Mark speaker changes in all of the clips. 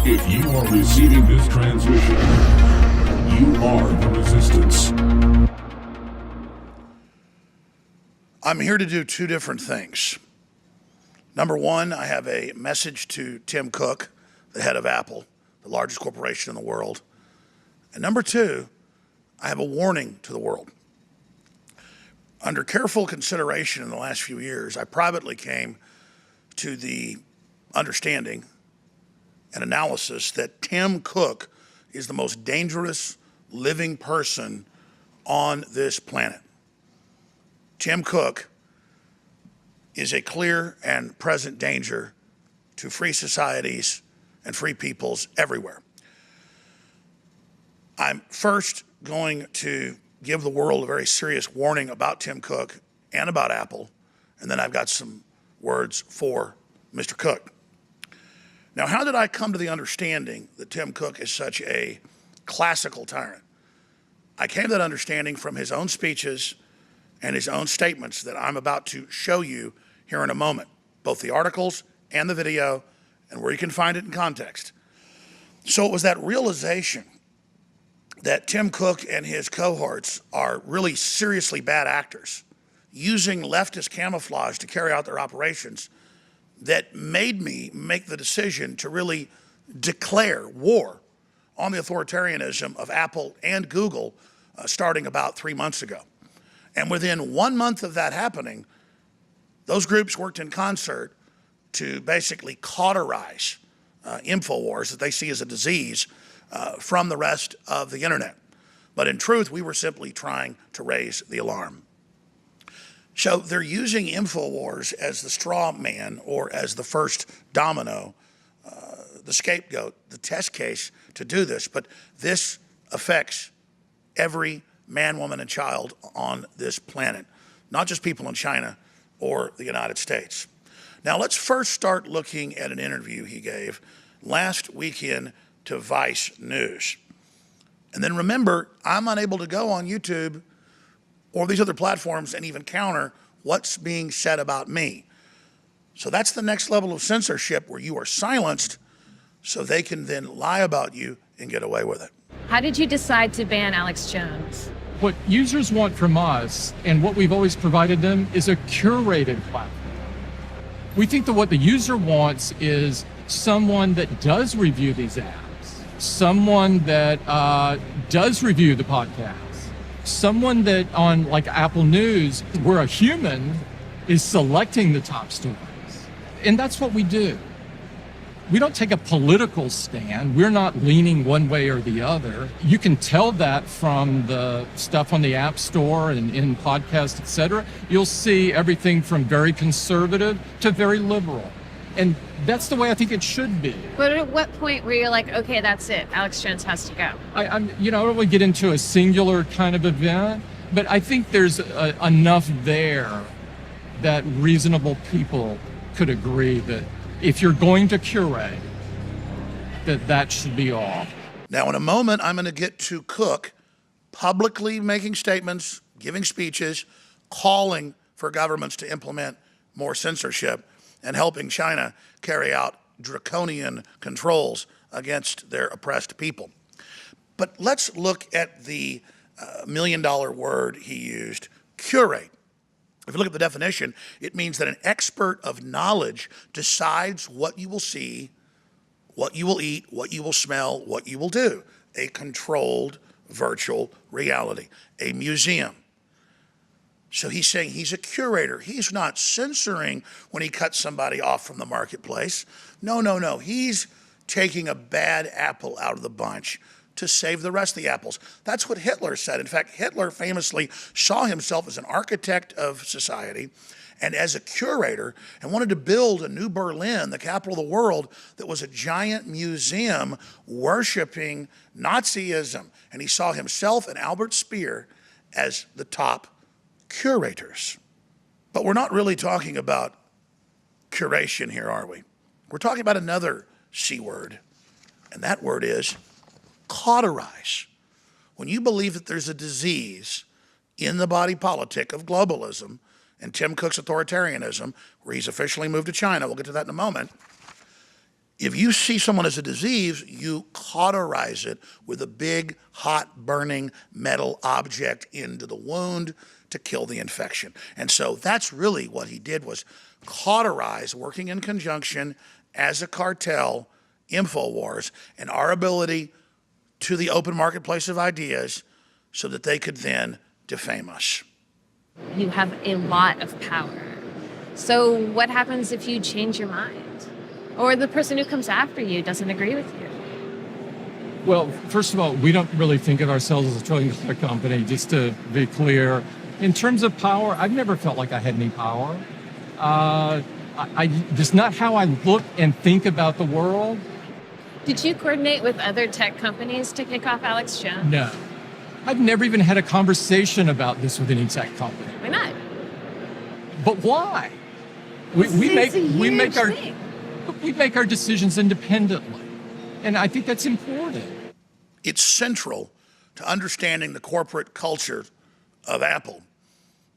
Speaker 1: If you are receiving this transmission, you are the resistance.
Speaker 2: I'm here to do two different things. Number one, I have a message to Tim Cook, the head of Apple, the largest corporation in the world. And number two, I have a warning to the world. Under careful consideration in the last few years, I privately came to the understanding and analysis that Tim Cook is the most dangerous living person on this planet. Tim Cook is a clear and present danger to free societies and free peoples everywhere. I'm first going to give the world a very serious warning about Tim Cook and about Apple, and then I've got some words for Mr. Cook. Now, how did I come to the understanding that Tim Cook is such a classical tyrant? I came to that understanding from his own speeches and his own statements that I'm about to show you here in a moment, both the articles and the video, and where you can find it in context. So it was that realization that Tim Cook and his cohorts are really seriously bad actors, using leftist camouflage to carry out their operations, that made me make the decision to really declare war on the authoritarianism of Apple and Google starting about 3 months ago. And within 1 month of that happening, those groups worked in concert to basically cauterize InfoWars that they see as a disease from the rest of the internet. But in truth, we were simply trying to raise the alarm. So they're using InfoWars as the straw man or as the first domino, the scapegoat, the test case to do this. But this affects every man, woman, and child on this planet, not just people in China or the United States. Now, let's first start looking at an interview he gave last weekend to Vice News. And then remember, I'm unable to go on YouTube or these other platforms and even counter what's being said about me. So that's the next level of censorship, where you are silenced so they can then lie about you and get away with it.
Speaker 3: How did you decide to ban Alex Jones?
Speaker 4: What users want from us, and what we've always provided them, is a curated platform. We think that what the user wants is someone that does review these apps, someone that does review the podcast, someone that on like Apple News, where a human is selecting the top stories. And that's what we do. We don't take a political stand. We're not leaning one way or the other. You can tell that from the stuff on the App Store and in podcasts, et cetera. You'll see everything from very conservative to very liberal. And that's the way I think it should be.
Speaker 3: But at what point were you like, okay, that's it, Alex Jones has to go?
Speaker 4: I don't want to get into a singular kind of event, but I think there's enough there that reasonable people could agree that if you're going to curate, that should be off.
Speaker 2: Now, in a moment, I'm going to get to Cook publicly making statements, giving speeches, calling for governments to implement more censorship and helping China carry out draconian controls against their oppressed people. But let's look at the million-dollar word he used, curate. If you look at the definition, it means that an expert of knowledge decides what you will see, what you will eat, what you will smell, what you will do. A controlled virtual reality, a museum. So he's saying he's a curator. He's not censoring when he cuts somebody off from the marketplace. No. He's taking a bad apple out of the bunch to save the rest of the apples. That's what Hitler said. In fact, Hitler famously saw himself as an architect of society and as a curator, and wanted to build a new Berlin, the capital of the world, that was a giant museum worshiping Nazism. And he saw himself and Albert Speer as the top curators. But we're not really talking about curation here, are we? We're talking about another C word, and that word is cauterize. When you believe that there's a disease in the body politic of globalism and Tim Cook's authoritarianism, where he's officially moved to China, we'll get to that in a moment, If you see someone as a disease, you cauterize it with a big, hot, burning metal object into the wound to kill the infection. And so that's really what he did, was cauterize, working in conjunction as a cartel, InfoWars, and our ability to the open marketplace of ideas so that they could then defame us.
Speaker 3: You have a lot of power. So what happens if you change your mind? Or the person who comes after you doesn't agree with you?
Speaker 4: Well, first of all, we don't really think of ourselves as a trillion-dollar company, just to be clear. In terms of power, I've never felt like I had any power. That's not how I look and think about the world.
Speaker 3: Did you coordinate with other tech companies to kick off Alex Jones?
Speaker 4: No. I've never even had a conversation about this with any tech company.
Speaker 3: Why not?
Speaker 4: But why?
Speaker 3: It's a huge thing.
Speaker 4: We make our decisions independently. And I think that's important.
Speaker 2: It's central to understanding the corporate culture of Apple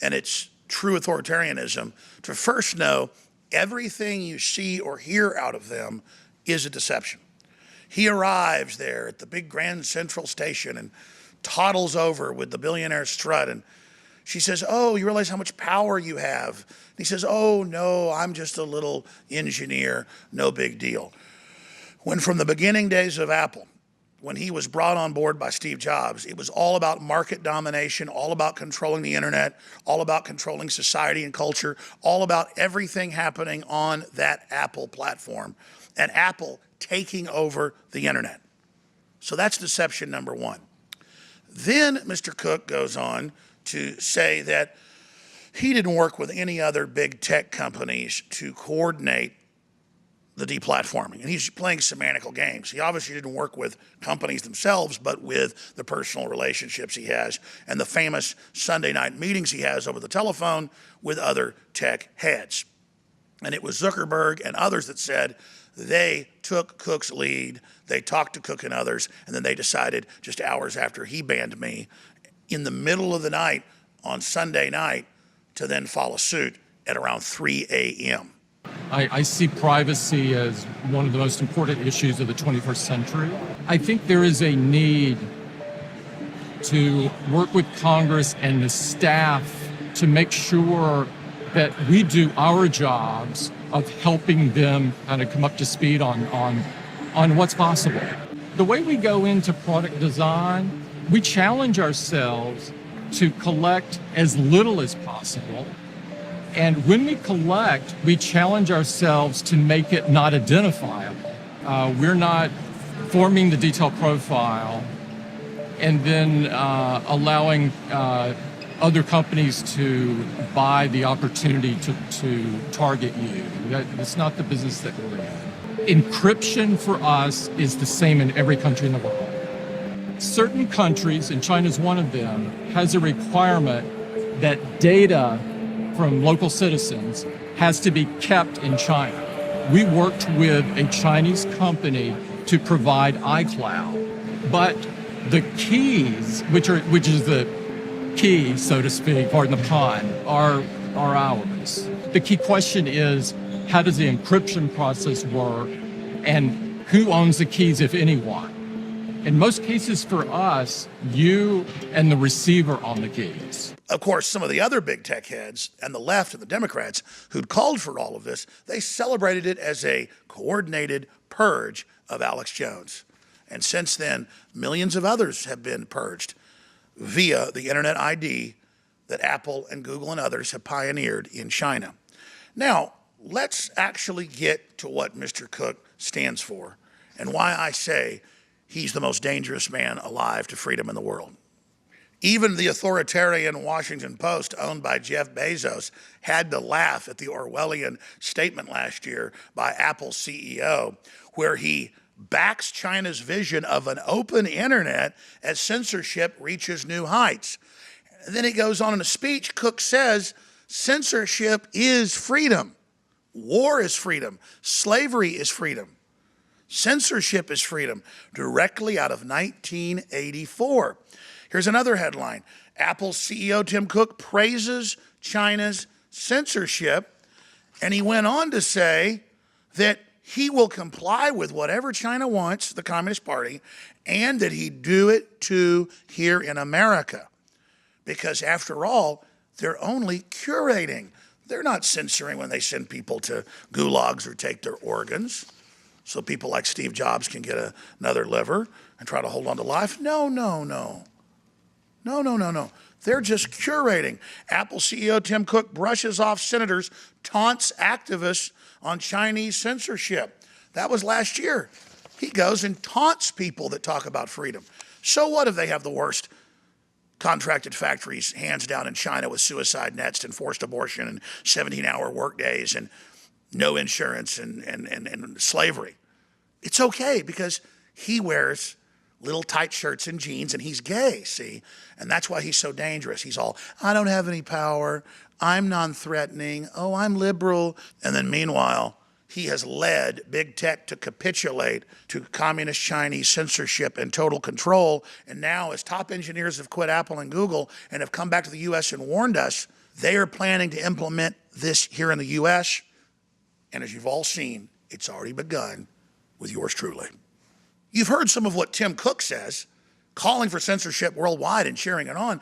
Speaker 2: and its true authoritarianism to first know everything you see or hear out of them is a deception. He arrives there at the big Grand Central Station and toddles over with the billionaire strut, and she says, "Oh, you realize how much power you have?" And he says, "Oh, no, I'm just a little engineer, no big deal." When from the beginning days of Apple, when he was brought on board by Steve Jobs, it was all about market domination, all about controlling the internet, all about controlling society and culture, all about everything happening on that Apple platform, and Apple taking over the internet. So that's deception number one. Then Mr. Cook goes on to say that he didn't work with any other big tech companies to coordinate the deplatforming. And he's playing semantical games. He obviously didn't work with companies themselves, but with the personal relationships he has and the famous Sunday night meetings he has over the telephone with other tech heads. And it was Zuckerberg and others that said they took Cook's lead, they talked to Cook and others, and then they decided just hours after he banned me in the middle of the night on Sunday night to then follow suit at around 3 a.m.
Speaker 4: I see privacy as one of the most important issues of the 21st century. I think there is a need to work with Congress and the staff to make sure that we do our jobs of helping them kind of come up to speed on what's possible. The way we go into product design, we challenge ourselves to collect as little as possible. And when we collect, we challenge ourselves to make it not identifiable. We're not forming the detailed profile and then allowing other companies to buy the opportunity to target you. That's not the business that we're in. Encryption for us is the same in every country in the world. Certain countries, and China's one of them, has a requirement that data from local citizens has to be kept in China. We worked with a Chinese company to provide iCloud, but the keys, which is the key, so to speak, pardon the pun, are ours. The key question is, how does the encryption process work, and who owns the keys, if anyone? In most cases for us, you and the receiver own the keys.
Speaker 2: Of course, some of the other big tech heads and the left and the Democrats who'd called for all of this, they celebrated it as a coordinated purge of Alex Jones. And since then, millions of others have been purged via the Internet ID that Apple and Google and others have pioneered in China. Now, let's actually get to what Mr. Cook stands for and why I say he's the most dangerous man alive to freedom in the world. Even the authoritarian Washington Post, owned by Jeff Bezos, had to laugh at the Orwellian statement last year by Apple's CEO, where he backs China's vision of an open internet as censorship reaches new heights. And then he goes on in a speech, Cook says, censorship is freedom. War is freedom. Slavery is freedom. Censorship is freedom, directly out of 1984. Here's another headline. Apple's CEO Tim Cook praises China's censorship, and he went on to say that he will comply with whatever China wants, the Communist Party, and that he do it too here in America. Because after all, they're only curating. They're not censoring when they send people to gulags or take their organs so people like Steve Jobs can get another liver and try to hold on to life. No. They're just curating. Apple CEO Tim Cook brushes off senators, taunts activists on Chinese censorship. That was last year. He goes and taunts people that talk about freedom. So what if they have the worst contracted factories hands down in China with suicide nets and forced abortion and 17-hour work days and no insurance and slavery? It's okay because he wears little tight shirts and jeans and he's gay, see? And that's why he's so dangerous. He's all, I don't have any power. I'm non-threatening. Oh, I'm liberal. And then meanwhile, he has led big tech to capitulate to communist Chinese censorship and total control. And now as top engineers have quit Apple and Google and have come back to the U.S. and warned us, they are planning to implement this here in the U.S. And as you've all seen, it's already begun with yours truly. You've heard some of what Tim Cook says, calling for censorship worldwide and cheering it on.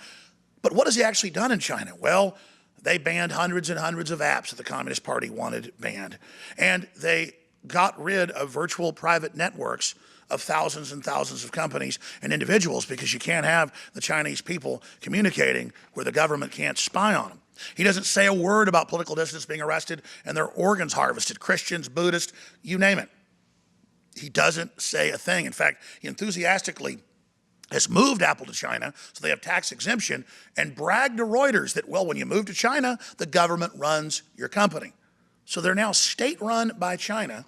Speaker 2: But what has he actually done in China? Well, they banned hundreds and hundreds of apps that the Communist Party wanted banned. And they got rid of virtual private networks of thousands and thousands of companies and individuals because you can't have the Chinese people communicating where the government can't spy on them. He doesn't say a word about political dissidents being arrested and their organs harvested, Christians, Buddhists, you name it. He doesn't say a thing. In fact, he enthusiastically has moved Apple to China so they have tax exemption and bragged to Reuters that, well, when you move to China, the government runs your company. So they're now state-run by China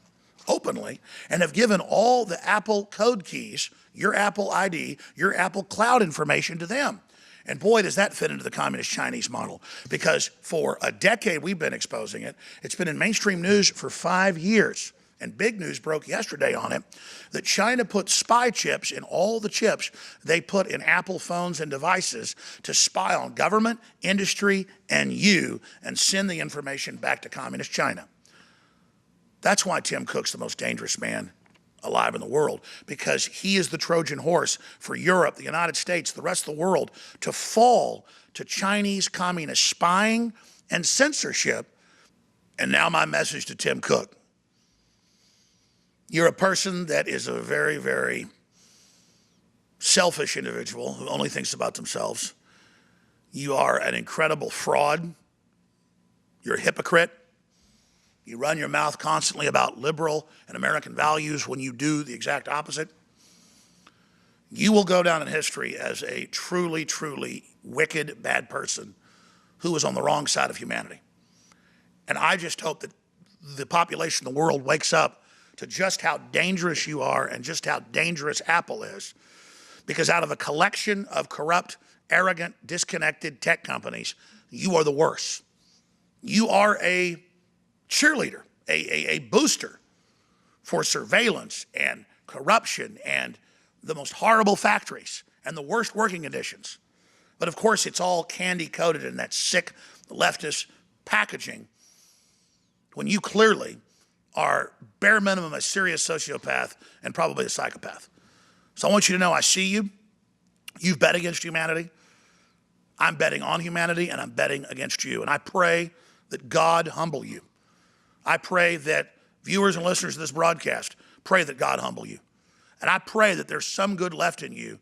Speaker 2: openly and have given all the Apple code keys, your Apple ID, your Apple Cloud information to them. And boy, does that fit into the communist Chinese model, because for a decade we've been exposing it. It's been in mainstream news for 5 years. And big news broke yesterday on it, that China put spy chips in all the chips they put in Apple phones and devices to spy on government, industry, and you, and send the information back to communist China. That's why Tim Cook's the most dangerous man alive in the world, because he is the Trojan horse for Europe, the United States, the rest of the world to fall to Chinese communist spying and censorship. And now my message to Tim Cook. You're a person that is a very, very selfish individual who only thinks about themselves. You are an incredible fraud. You're a hypocrite. You run your mouth constantly about liberal and American values when you do the exact opposite. You will go down in history as a truly, truly wicked, bad person who was on the wrong side of humanity. And I just hope that the population of the world wakes up to just how dangerous you are and just how dangerous Apple is. Because out of a collection of corrupt, arrogant, disconnected tech companies, you are the worst. You are a cheerleader, a booster for surveillance and corruption and the most horrible factories and the worst working conditions. But of course, it's all candy-coated in that sick leftist packaging when you clearly are bare minimum a serious sociopath and probably a psychopath. So I want you to know I see you. You've bet against humanity. I'm betting on humanity, and I'm betting against you. And I pray that God humble you. I pray that viewers and listeners of this broadcast pray that God humble you. And I pray that there's some good left in you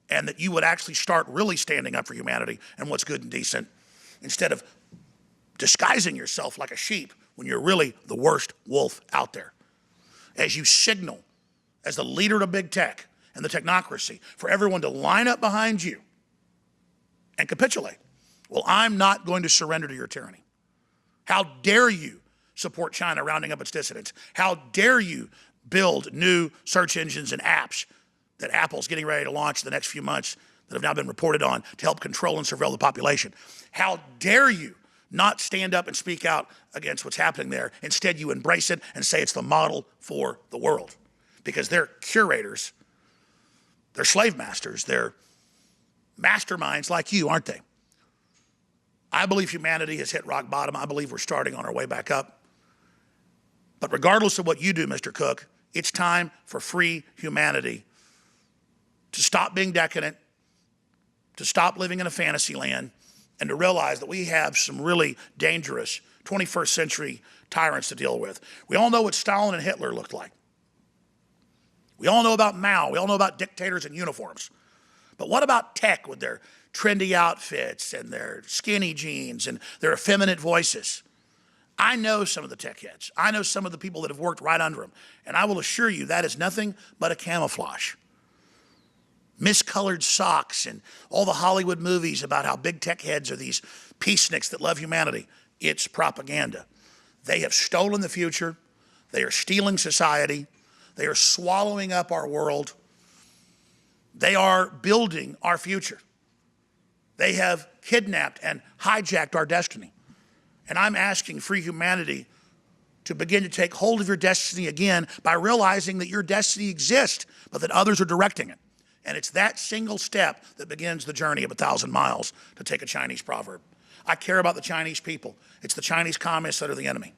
Speaker 2: and that you would actually start really standing up for humanity and what's good and decent instead of disguising yourself like a sheep when you're really the worst wolf out there. As you signal as the leader of big tech and the technocracy for everyone to line up behind you and capitulate. Well, I'm not going to surrender to your tyranny. How dare you support China rounding up its dissidents? How dare you build new search engines and apps that Apple's getting ready to launch the next few months that have now been reported on to help control and surveil the population? How dare you not stand up and speak out against what's happening there? Instead, you embrace it and say it's the model for the world. Because they're curators, they're slave masters, they're masterminds like you, aren't they? I believe humanity has hit rock bottom. I believe we're starting on our way back up. But regardless of what you do, Mr. Cook, it's time for free humanity to stop being decadent, to stop living in a fantasy land, and to realize that we have some really dangerous 21st century tyrants to deal with. We all know what Stalin and Hitler looked like. We all know about Mao. We all know about dictators in uniforms. But what about tech with their trendy outfits and their skinny jeans and their effeminate voices? I know some of the tech heads. I know some of the people that have worked right under them. And I will assure you that is nothing but a camouflage. Miscolored socks and all the Hollywood movies about how big tech heads are these peaceniks that love humanity. It's propaganda. They have stolen the future. They are stealing society. They are swallowing up our world. They are building our future. They have kidnapped and hijacked our destiny. And I'm asking free humanity to begin to take hold of your destiny again by realizing that your destiny exists, but that others are directing it. And it's that single step that begins the journey of 1,000 miles, to take a Chinese proverb. I care about the Chinese people. It's the Chinese communists that are the enemy.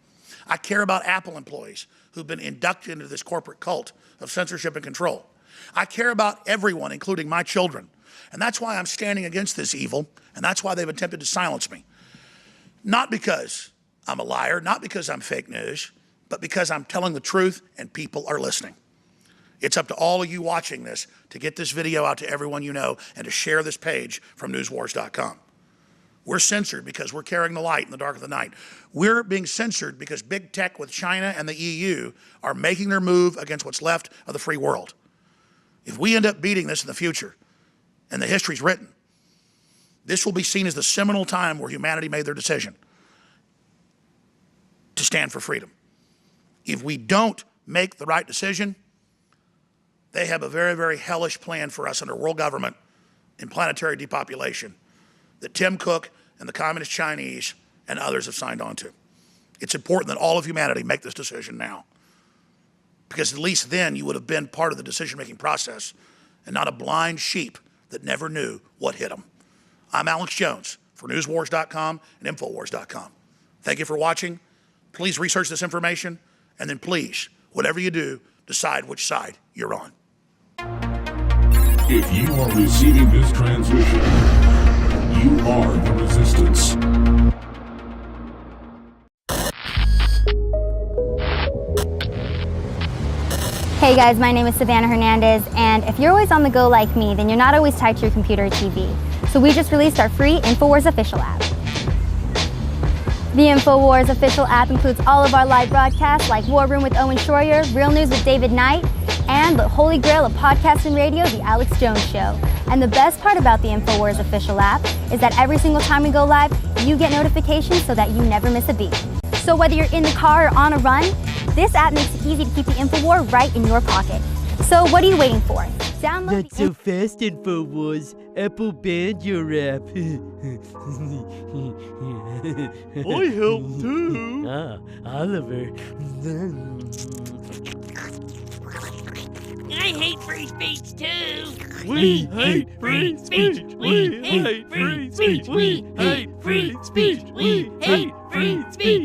Speaker 2: I care about Apple employees who've been inducted into this corporate cult of censorship and control. I care about everyone, including my children. And that's why I'm standing against this evil, and that's why they've attempted to silence me. Not because I'm a liar, not because I'm fake news, but because I'm telling the truth and people are listening. It's up to all of you watching this to get this video out to everyone you know and to share this page from newswars.com. We're censored because we're carrying the light in the dark of the night. We're being censored because big tech with China and the EU are making their move against what's left of the free world. If we end up beating this in the future, and the history's written, this will be seen as the seminal time where humanity made their decision to stand for freedom. If we don't make the right decision, they have a very, very hellish plan for us under world government and planetary depopulation that Tim Cook and the Communist Chinese and others have signed on to. It's important that all of humanity make this decision now, because at least then you would have been part of the decision-making process and not a blind sheep that never knew what hit them. I'm Alex Jones for newswars.com and infowars.com. Thank you for watching. Please research this information, and then please, whatever you do, decide which side you're on.
Speaker 1: If you are receiving this transmission, you are the resistance.
Speaker 5: Hey guys, my name is Savannah Hernandez, and if you're always on the go like me, then you're not always tied to your computer or TV. So we just released our free InfoWars official app. The InfoWars official app includes all of our live broadcasts like War Room with Owen Schroyer, Real News with David Knight, and the holy grail of podcast and radio, The Alex Jones Show. And the best part about the InfoWars official app is that every single time we go live, you get notifications so that you never miss a beat. So whether you're in the car or on a run, this app makes it easy to keep the InfoWar right in your pocket. So what are you waiting for? Download
Speaker 6: Not so fast, InfoWars. Apple banned your app.
Speaker 7: I help too.
Speaker 6: Ah, Oliver.
Speaker 8: I hate free speech too.
Speaker 7: We hate free speech. We hate free speech. We hate free speech. We hate free speech.